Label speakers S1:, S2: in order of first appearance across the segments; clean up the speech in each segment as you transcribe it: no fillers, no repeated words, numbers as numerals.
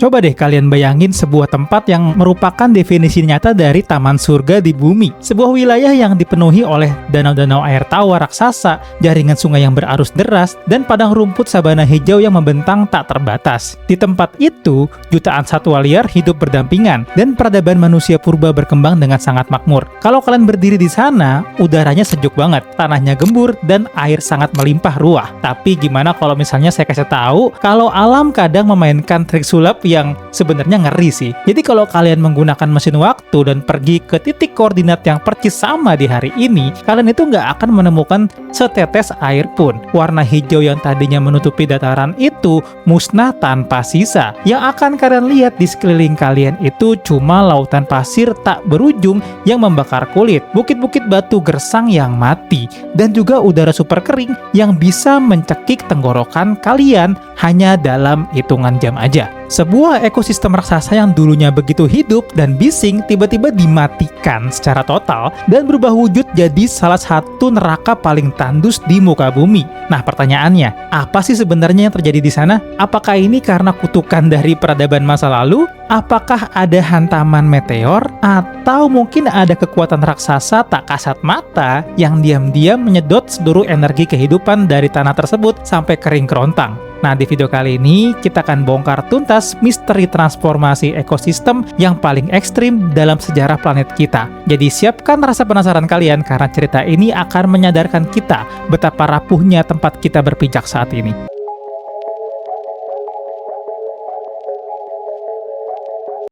S1: Coba deh kalian bayangin sebuah tempat yang merupakan definisi nyata dari taman surga di bumi. Sebuah wilayah yang dipenuhi oleh danau-danau air tawar raksasa, jaringan sungai yang berarus deras, dan padang rumput sabana hijau yang membentang tak terbatas. Di tempat itu, jutaan satwa liar hidup berdampingan, dan peradaban manusia purba berkembang dengan sangat makmur. Kalau kalian berdiri di sana, udaranya sejuk banget, tanahnya gembur, dan air sangat melimpah ruah. Tapi gimana kalau misalnya saya kasih tahu, kalau alam kadang memainkan trik sulap yang sebenarnya ngeri sih. Jadi kalau kalian menggunakan mesin waktu dan pergi ke titik koordinat yang persis sama di hari ini, kalian itu nggak akan menemukan setetes air pun. Warna hijau yang tadinya menutupi dataran itu musnah tanpa sisa. Yang akan kalian lihat di sekeliling kalian itu cuma lautan pasir tak berujung yang membakar kulit, bukit-bukit batu gersang yang mati, dan juga udara super kering yang bisa mencekik tenggorokan kalian hanya dalam hitungan jam aja. Sebuah ekosistem raksasa yang dulunya begitu hidup dan bising tiba-tiba dimatikan secara total dan berubah wujud jadi salah satu neraka paling tandus di muka bumi. Nah, pertanyaannya, apa sih sebenarnya yang terjadi di sana? Apakah ini karena kutukan dari peradaban masa lalu? Apakah ada hantaman meteor? Atau mungkin ada kekuatan raksasa tak kasat mata yang diam-diam menyedot seluruh energi kehidupan dari tanah tersebut sampai kering kerontang? Nah, di video kali ini kita akan bongkar tuntas misteri transformasi ekosistem yang paling ekstrim dalam sejarah planet kita. Jadi siapkan rasa penasaran kalian karena cerita ini akan menyadarkan kita betapa rapuhnya tempat kita berpijak saat ini.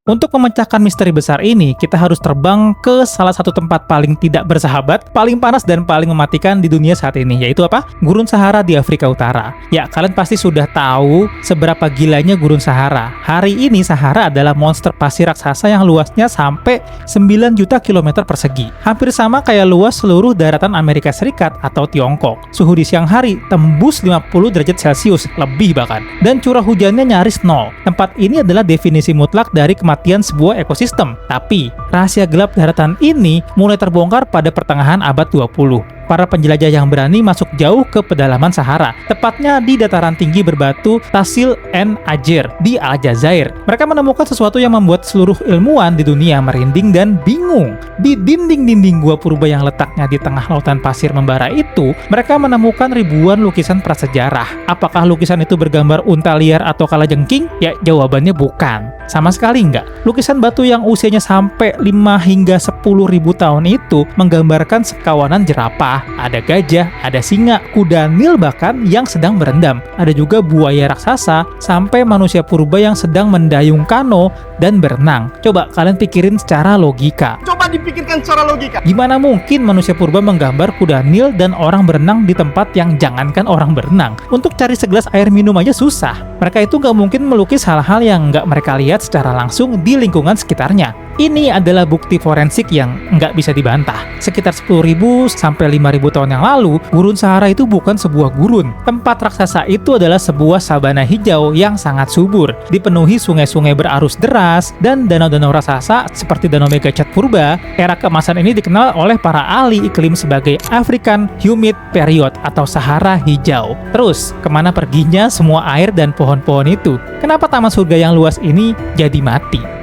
S1: Untuk memecahkan misteri besar ini, kita harus terbang ke salah satu tempat paling tidak bersahabat, paling panas dan paling mematikan di dunia saat ini, yaitu apa? Gurun Sahara di Afrika Utara. Ya, kalian pasti sudah tahu seberapa gilanya Gurun Sahara. Hari ini Sahara adalah monster pasir raksasa yang luasnya sampai 9 juta kilometer persegi. Hampir sama kayak luas seluruh daratan Amerika Serikat atau Tiongkok. Suhu di siang hari tembus 50 derajat Celcius, lebih bahkan. Dan curah hujannya nyaris nol. Tempat ini adalah definisi mutlak dari kematian sebuah ekosistem. Tapi, rahasia gelap daratan ini mulai terbongkar pada pertengahan abad 20. Para penjelajah yang berani masuk jauh ke pedalaman Sahara, tepatnya di dataran tinggi berbatu Tasil en Ajer di Aljazair. Mereka menemukan sesuatu yang membuat seluruh ilmuwan di dunia merinding dan bingung. Di dinding-dinding gua purba yang letaknya di tengah lautan pasir membara itu, mereka menemukan ribuan lukisan prasejarah. Apakah lukisan itu bergambar unta liar atau kalajengking? Ya, jawabannya bukan. Sama sekali enggak. Lukisan batu yang usianya sampai 5 hingga 10 ribu tahun itu menggambarkan sekawanan jerapah, ada gajah, ada singa, kuda Nil bahkan yang sedang berendam. Ada juga buaya raksasa, sampai manusia purba yang sedang mendayung kano dan berenang. Coba kalian pikirin secara logika.
S2: Coba dipikirkan secara logika.
S1: Gimana mungkin manusia purba menggambar kuda Nil dan orang berenang di tempat yang jangankan orang berenang? Untuk cari segelas air minum aja susah. Mereka itu nggak mungkin melukis hal-hal yang nggak mereka lihat secara langsung di lingkungan sekitarnya. Ini adalah bukti forensik yang nggak bisa dibantah. Sekitar 10.000 sampai 5.000 tahun yang lalu, Gurun Sahara itu bukan sebuah gurun. Tempat raksasa itu adalah sebuah sabana hijau yang sangat subur, dipenuhi sungai-sungai berarus deras dan danau-danau raksasa seperti Danau Megacat Purba. Era keemasan ini dikenal oleh para ahli iklim sebagai African Humid Period atau Sahara Hijau. Terus, kemana perginya semua air dan pohon-pohon itu? Kenapa taman surga yang luas ini jadi mati?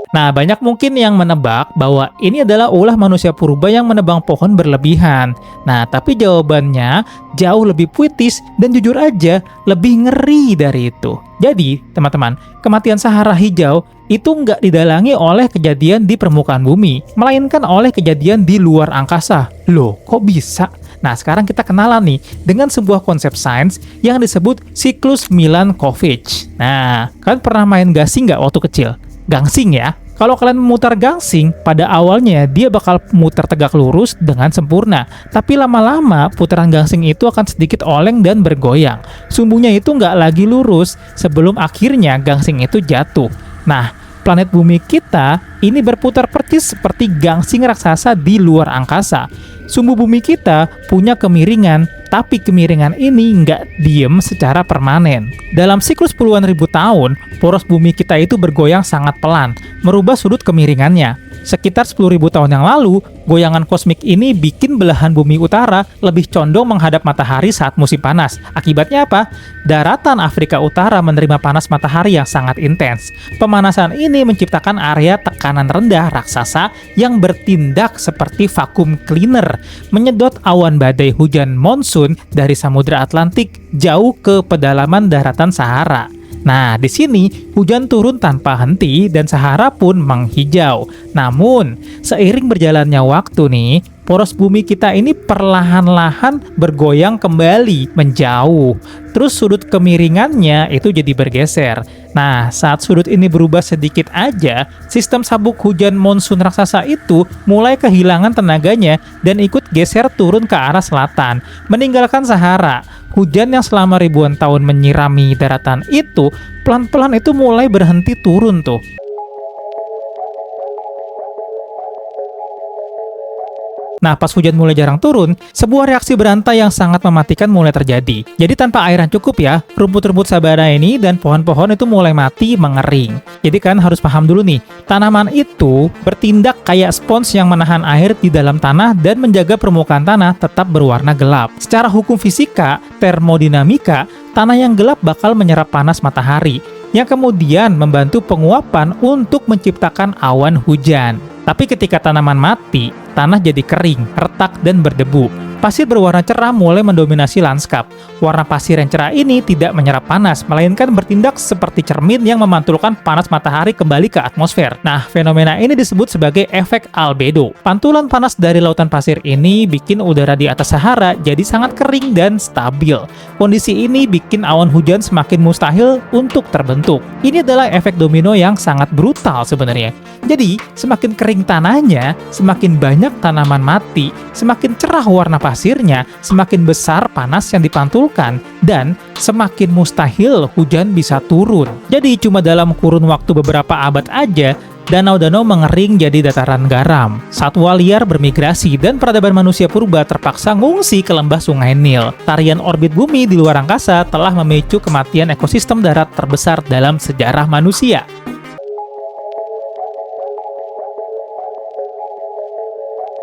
S1: Nah, banyak mungkin yang menebak bahwa ini adalah ulah manusia purba yang menebang pohon berlebihan. Nah, tapi jawabannya jauh lebih puitis dan jujur aja lebih ngeri dari itu. Jadi, teman-teman, kematian Sahara Hijau itu nggak didalangi oleh kejadian di permukaan bumi, melainkan oleh kejadian di luar angkasa. Loh, kok bisa? Nah, sekarang kita kenalan nih dengan sebuah konsep sains yang disebut siklus Milankovitch. Nah, kalian pernah main gasing nggak waktu kecil? Gangsing ya. Kalau kalian memutar gangsing, pada awalnya dia bakal muter tegak lurus dengan sempurna. Tapi lama-lama putaran gangsing itu akan sedikit oleng dan bergoyang. Sumbunya itu nggak lagi lurus sebelum akhirnya gangsing itu jatuh. Nah, planet bumi kita ini berputar persis seperti gangsing raksasa di luar angkasa. Sumbu bumi kita punya kemiringan, Tapi kemiringan ini nggak diem secara permanen. Dalam siklus puluhan ribu tahun, poros bumi kita itu bergoyang sangat pelan, merubah sudut kemiringannya. Sekitar 10.000 tahun yang lalu, goyangan kosmik ini bikin belahan bumi utara lebih condong menghadap matahari saat musim panas. Akibatnya apa? Daratan Afrika Utara menerima panas matahari yang sangat intens. Pemanasan ini menciptakan area tekanan rendah raksasa yang bertindak seperti vacuum cleaner, menyedot awan badai hujan monsun dari Samudra Atlantik jauh ke pedalaman daratan Sahara. Nah, di sini hujan turun tanpa henti dan Sahara pun menghijau. Namun, seiring berjalannya waktu nih, poros bumi kita ini perlahan-lahan bergoyang kembali menjauh. Terus sudut kemiringannya itu jadi bergeser. Nah, saat sudut ini berubah sedikit aja, sistem sabuk hujan monsun raksasa itu mulai kehilangan tenaganya dan ikut geser turun ke arah selatan, meninggalkan Sahara. Hujan yang selama ribuan tahun menyirami daratan itu, pelan-pelan itu mulai berhenti turun tuh. Nah, pas hujan mulai jarang turun, sebuah reaksi berantai yang sangat mematikan mulai terjadi. Jadi tanpa air yang cukup ya, rumput-rumput sabana ini dan pohon-pohon itu mulai mati mengering. Jadi kan harus paham dulu nih, tanaman itu bertindak kayak spons yang menahan air di dalam tanah dan menjaga permukaan tanah tetap berwarna gelap. Secara hukum fisika, termodinamika, tanah yang gelap bakal menyerap panas matahari, yang kemudian membantu penguapan untuk menciptakan awan hujan. Tapi ketika tanaman mati, tanah jadi kering, retak, dan berdebu. Pasir berwarna cerah mulai mendominasi lanskap. Warna pasir yang cerah ini tidak menyerap panas, melainkan bertindak seperti cermin yang memantulkan panas matahari kembali ke atmosfer. Nah, fenomena ini disebut sebagai efek albedo. Pantulan panas dari lautan pasir ini bikin udara di atas Sahara jadi sangat kering dan stabil. Kondisi ini bikin awan hujan semakin mustahil untuk terbentuk. Ini adalah efek domino yang sangat brutal sebenarnya. Jadi, semakin kering tanahnya, semakin banyak tanaman mati, semakin cerah warna pasirnya, semakin besar panas yang dipantulkan, dan semakin mustahil hujan bisa turun. Jadi cuma dalam kurun waktu beberapa abad aja, danau-danau mengering jadi dataran garam. Satwa liar bermigrasi dan peradaban manusia purba terpaksa ngungsi ke lembah Sungai Nil. Tarian orbit bumi di luar angkasa telah memicu kematian ekosistem darat terbesar dalam sejarah manusia.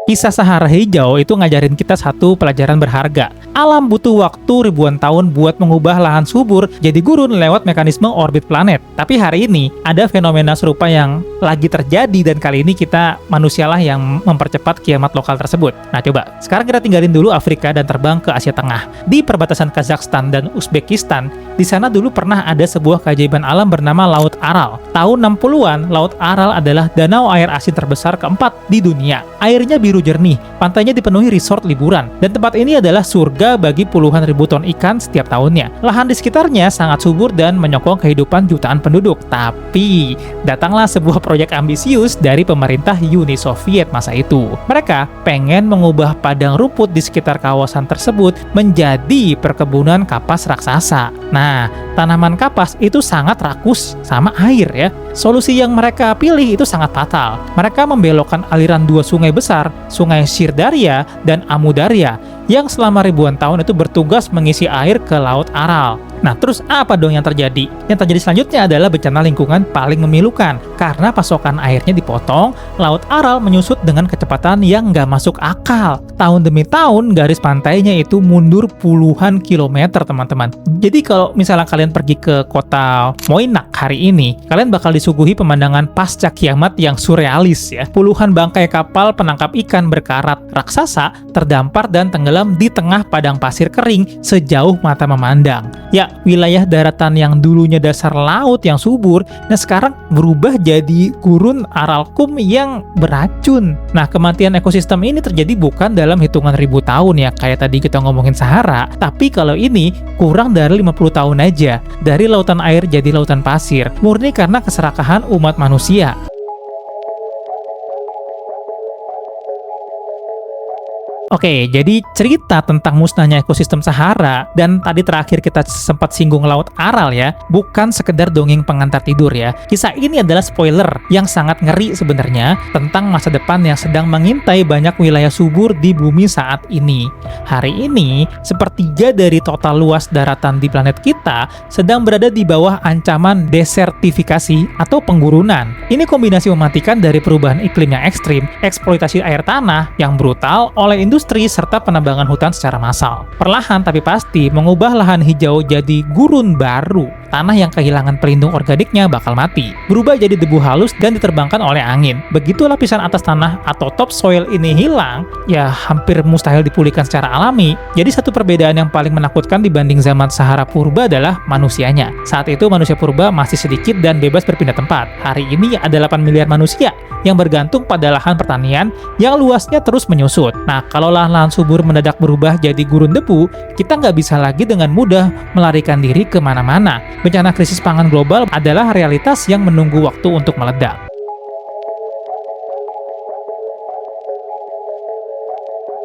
S1: Kisah Sahara Hijau itu ngajarin kita satu pelajaran berharga. Alam butuh waktu ribuan tahun buat mengubah lahan subur jadi gurun lewat mekanisme orbit planet. Tapi hari ini ada fenomena serupa yang lagi terjadi dan kali ini kita manusialah yang mempercepat kiamat lokal tersebut. Nah coba, sekarang kita tinggalin dulu Afrika dan terbang ke Asia Tengah. Di perbatasan Kazakhstan dan Uzbekistan, di sana dulu pernah ada sebuah keajaiban alam bernama Laut Aral. Tahun 60-an, Laut Aral adalah danau air asin terbesar keempat di dunia. Airnya biru jernih, pantainya dipenuhi resort liburan, dan tempat ini adalah surga bagi puluhan ribu ton ikan setiap tahunnya. Lahan di sekitarnya sangat subur dan menyokong kehidupan jutaan penduduk. Tapi, datanglah sebuah proyek ambisius dari pemerintah Uni Soviet masa itu. Mereka pengen mengubah padang rumput di sekitar kawasan tersebut menjadi perkebunan kapas raksasa. Nah, tanaman kapas itu sangat rakus sama air ya. Solusi yang mereka pilih itu sangat fatal. Mereka membelokkan aliran dua sungai besar, Sungai Sirdarya dan Amudarya, yang selama ribuan tahun itu bertugas mengisi air ke Laut Aral. Nah, terus apa dong yang terjadi? Yang terjadi selanjutnya adalah bencana lingkungan paling memilukan. Karena pasokan airnya dipotong, Laut Aral menyusut dengan kecepatan yang nggak masuk akal. Tahun demi tahun, garis pantainya itu mundur puluhan kilometer, teman-teman. Jadi kalau misalnya kalian pergi ke kota Moinak hari ini, kalian bakal disuguhi pemandangan pasca kiamat yang surrealis ya. Puluhan bangkai kapal penangkap ikan berkarat raksasa terdampar dan tenggelam di tengah padang pasir kering sejauh mata memandang. Ya, wilayah daratan yang dulunya dasar laut yang subur, nah sekarang berubah jadi gurun Aralkum yang beracun. Nah, kematian ekosistem ini terjadi bukan dalam hitungan ribu tahun ya, kayak tadi kita ngomongin Sahara, tapi kalau ini kurang dari 50 tahun aja. Dari lautan air jadi lautan pasir, murni karena keserakahan umat manusia. Oke, jadi cerita tentang musnahnya ekosistem Sahara dan tadi terakhir kita sempat singgung Laut Aral ya, bukan sekedar dongeng pengantar tidur ya. Kisah ini adalah spoiler yang sangat ngeri sebenarnya tentang masa depan yang sedang mengintai banyak wilayah subur di bumi saat ini. Hari ini, sepertiga dari total luas daratan di planet kita sedang berada di bawah ancaman desertifikasi atau penggurunan. Ini kombinasi mematikan dari perubahan iklim yang ekstrim, eksploitasi air tanah yang brutal oleh industri serta penambangan hutan secara massal. Perlahan tapi pasti mengubah lahan hijau jadi gurun baru. Tanah yang kehilangan pelindung organiknya bakal mati, berubah jadi debu halus dan diterbangkan oleh angin. Begitu lapisan atas tanah atau topsoil ini hilang, ya hampir mustahil dipulihkan secara alami. Jadi satu perbedaan yang paling menakutkan dibanding zaman Sahara Purba adalah manusianya. Saat itu manusia purba masih sedikit dan bebas berpindah tempat. Hari ini ada 8 miliar manusia yang bergantung pada lahan pertanian yang luasnya terus menyusut. Nah, kalau lahan-lahan subur mendadak berubah jadi gurun debu, kita nggak bisa lagi dengan mudah melarikan diri kemana-mana. Bencana krisis pangan global adalah realitas yang menunggu waktu untuk meledak.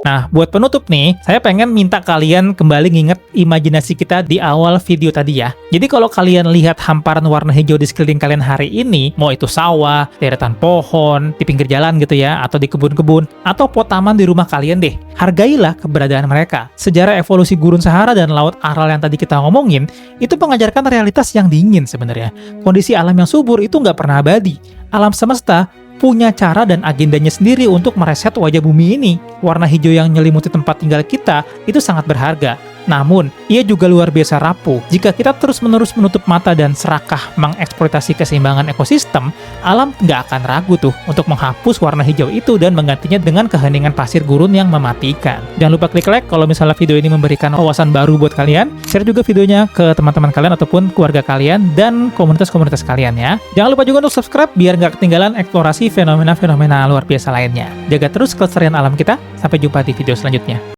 S1: Nah, buat penutup nih, saya pengen minta kalian kembali nginget imajinasi kita di awal video tadi ya. Jadi kalau kalian lihat hamparan warna hijau di sekeliling kalian hari ini, mau itu sawah, deretan pohon, di pinggir jalan gitu ya, atau di kebun-kebun, atau pot taman di rumah kalian deh, hargailah keberadaan mereka. Sejarah evolusi gurun Sahara dan Laut Aral yang tadi kita ngomongin, itu mengajarkan realitas yang dingin sebenarnya. Kondisi alam yang subur itu nggak pernah abadi. Alam semesta punya cara dan agendanya sendiri untuk mereset wajah bumi ini. Warna hijau yang nyelimuti tempat tinggal kita itu sangat berharga. Namun, ia juga luar biasa rapuh. Jika kita terus-menerus menutup mata dan serakah mengeksploitasi keseimbangan ekosistem, alam nggak akan ragu tuh untuk menghapus warna hijau itu dan menggantinya dengan keheningan pasir gurun yang mematikan. Jangan lupa klik like kalau misalnya video ini memberikan wawasan baru buat kalian. Share juga videonya ke teman-teman kalian ataupun keluarga kalian dan komunitas-komunitas kalian ya. Jangan lupa juga untuk subscribe biar nggak ketinggalan eksplorasi fenomena-fenomena luar biasa lainnya. Jaga terus kelestarian alam kita. Sampai jumpa di video selanjutnya.